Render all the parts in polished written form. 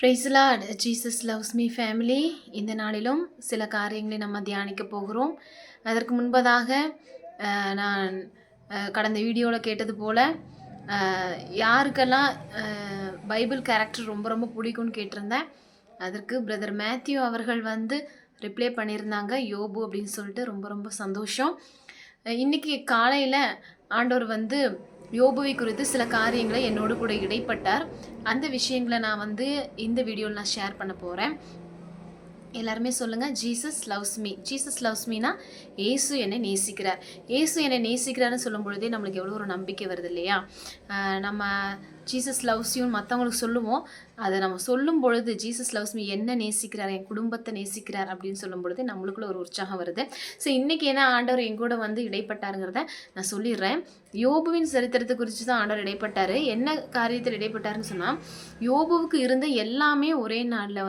Price Lord. Jesus loves me family. இந்த நாளிலும் சில காரியங்களை நம்ம தியானிக்க போகிறோம். அதற்கு முன்பதாக நான் கடந்த வீடியோவில் கேட்டது போல் யாருக்கெல்லாம் பைபிள் கேரக்டர் ரொம்ப ரொம்ப பிடிக்கும்னு கேட்டிருந்தேன். அதற்கு பிரதர் மேத்யூ அவர்கள் ரிப்ளை பண்ணியிருந்தாங்க, யோபு அப்படின்னு சொல்லிட்டு. ரொம்ப ரொம்ப சந்தோஷம். இன்றைக்கி காலையில் ஆண்டவர் யோபுவை குறித்து சில காரியங்களை என்னோடு கூட இடைப்பட்டார். அந்த விஷயங்களை நான் இந்த வீடியோவில் நான் ஷேர் பண்ண போகிறேன். எல்லாருமே சொல்லுங்கள், Jesus loves me. Jesus loves மீனா ஏசு என்னை நேசிக்கிறார். ஏசு என்னை நேசிக்கிறார்னு சொல்லும் பொழுதே நம்மளுக்கு எவ்வளோ ஒரு நம்பிக்கை வருது இல்லையா? நம்ம ஜீசஸ் லவ்ஸ் யூன்னு மற்றவங்களுக்கு சொல்லுவோம். அதை நம்ம சொல்லும் பொழுது ஜீசஸ் லவ்ஸ் மீ, என்ன நேசிக்கிறார், என் குடும்பத்தை நேசிக்கிறார் அப்படின்னு சொல்லும் பொழுது நம்மளுக்குள்ள ஒரு உற்சாகம் வருது. ஸோ இன்றைக்கி என்ன ஆண்டவர் எங்கூட இடைப்பட்டாருங்கிறத நான் சொல்லிடுறேன். யோபுவின் சரித்திரத்தை குறித்து தான் ஆண்டவர் இடைப்பட்டார். என்ன காரியத்தில் இடைப்பட்டாருன்னு சொன்னால், யோபுவுக்கு இருந்த எல்லாமே ஒரே நாளில்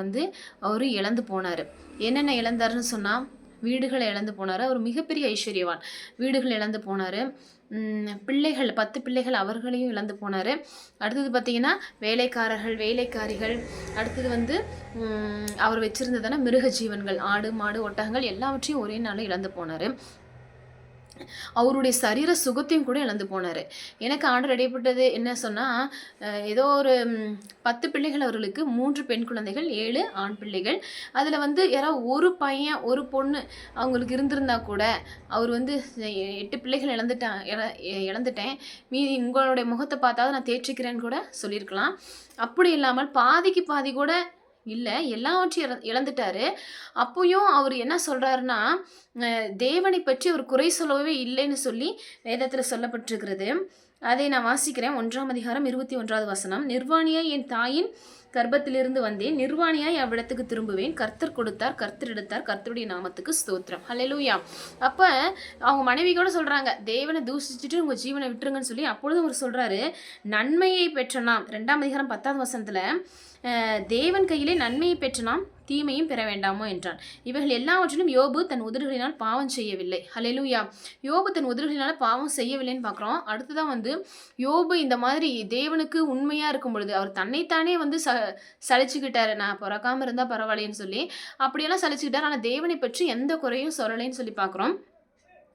அவர் இழந்து போனார். என்னென்ன இழந்தாருன்னு சொன்னால், வீடுகளை இழந்து போனார். அவர் மிகப்பெரிய ஐஸ்வர்யவான். வீடுகள் இழந்து போனார். பிள்ளைகள் 10 பிள்ளைகள் அவர்களையும் இழந்து போனார். அடுத்தது பார்த்திங்கன்னா வேலைக்காரிகள். அடுத்தது அவர் வச்சுருந்ததான மிருக ஜீவன்கள், ஆடு மாடு ஒட்டகங்கள் எல்லாவற்றையும் ஒரே நாளில் இழந்து போனார். அவருடைய சரீர சுகத்தையும் கூட இழந்து போனார். எனக்கு ஆண்டவர் இடைப்பட்டது என்ன சொன்னால், ஏதோ ஒரு 10 பிள்ளைகள் அவர்களுக்கு, 3 பெண் குழந்தைகள், 7 ஆண் பிள்ளைகள். அதில் யாராவது ஒரு பையன் ஒரு பொண்ணு அவங்களுக்கு இருந்திருந்தா கூட, அவர் 8 பிள்ளைகள் இழந்துட்டேன், மீதி உங்களுடைய முகத்தை பார்த்தாவது நான் தேற்றிக்கிறேன்னு கூட சொல்லியிருக்கலாம். அப்படி இல்லாமல் பாதிக்கு பாதி கூட இல்லை, எல்லாவற்றையும் இழந்துட்டாரு. அப்போயும் அவர் என்ன சொல்கிறாருன்னா, தேவனை பற்றி அவர் குறை சொல்லவே இல்லைன்னு சொல்லி வேதத்தில் சொல்லப்பட்டிருக்கிறது. அதை நான் வாசிக்கிறேன். 1ஆம் அதிகாரம் 21வது வசனம். நிர்வாணியாய் என் தாயின் கர்ப்பத்திலிருந்து வந்தேன், நிர்வாணியாய் அவ்விடத்துக்கு திரும்புவேன். கர்த்தர் கொடுத்தார், கர்த்தர் எடுத்தார், கர்த்தருடைய நாமத்துக்கு ஸ்தோத்திரம். ஹல்லேலூயா. அப்போ அவங்க மனைவி கூட சொல்கிறாங்க, தேவனை தூஷிச்சுட்டு உங்கள் ஜீவனை விட்டுருங்கன்னு சொல்லி. அப்பொழுது அவர் சொல்கிறாரு, நன்மையை பெற்ற நாம், 2ஆம் அதிகாரம் 10வது வசனத்தில், தேவன் கையிலே நன்மையை பெற்ற நாம் தீமையும் பெற வேண்டாமோ என்றான். இவைகள் எல்லாவற்றிலும் யோபு தன் உதடுகளினால் பாவம் செய்யவில்லை. ஹல்லேலூயா. யோபு தன் உதடுகளினால் பாவம் செய்யவில்லைன்னு பார்க்குறோம். அடுத்ததான் யோபு இந்த மாதிரி தேவனுக்கு உண்மையாக இருக்கும் பொழுது அவர் தன்னைத்தானே சலிச்சுக்கிட்டாரு. நான் பிறக்காமல் இருந்தால் பரவாயில்லைன்னு சொல்லி அப்படியெல்லாம் சலிச்சுக்கிட்டார். ஆனால் தேவனை பற்றி எந்த குறையும் சொல்லலைன்னு சொல்லி பார்க்குறோம்.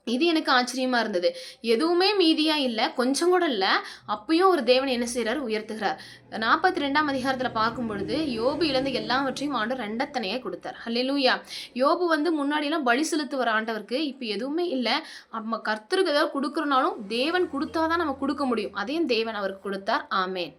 இது எனக்கு ஆச்சரியமாக இருந்தது. எதுவுமே மீதியாக இல்லை, கொஞ்சம் கூட இல்லை. அப்பயும் ஒரு தேவன் என்ன செய்கிறார், உயர்த்துகிறார். 42ஆம் அதிகாரத்தில் பார்க்கும் பொழுது யோபு இழந்த எல்லாவற்றையும் ஆண்டவர் 2 கொடுத்தார். ஹல்லேலூயா. யோபு முன்னாடியெல்லாம் பலி செலுத்துவார் ஆண்டவருக்கு. இப்போ எதுவுமே இல்லை. நம்ம கர்த்தருக்கு ஏதாவது கொடுக்குறனாலும் தேவன் கொடுத்தாதான் நம்ம கொடுக்க முடியும். அதையும் தேவன் அவருக்கு கொடுத்தார். ஆமேன்.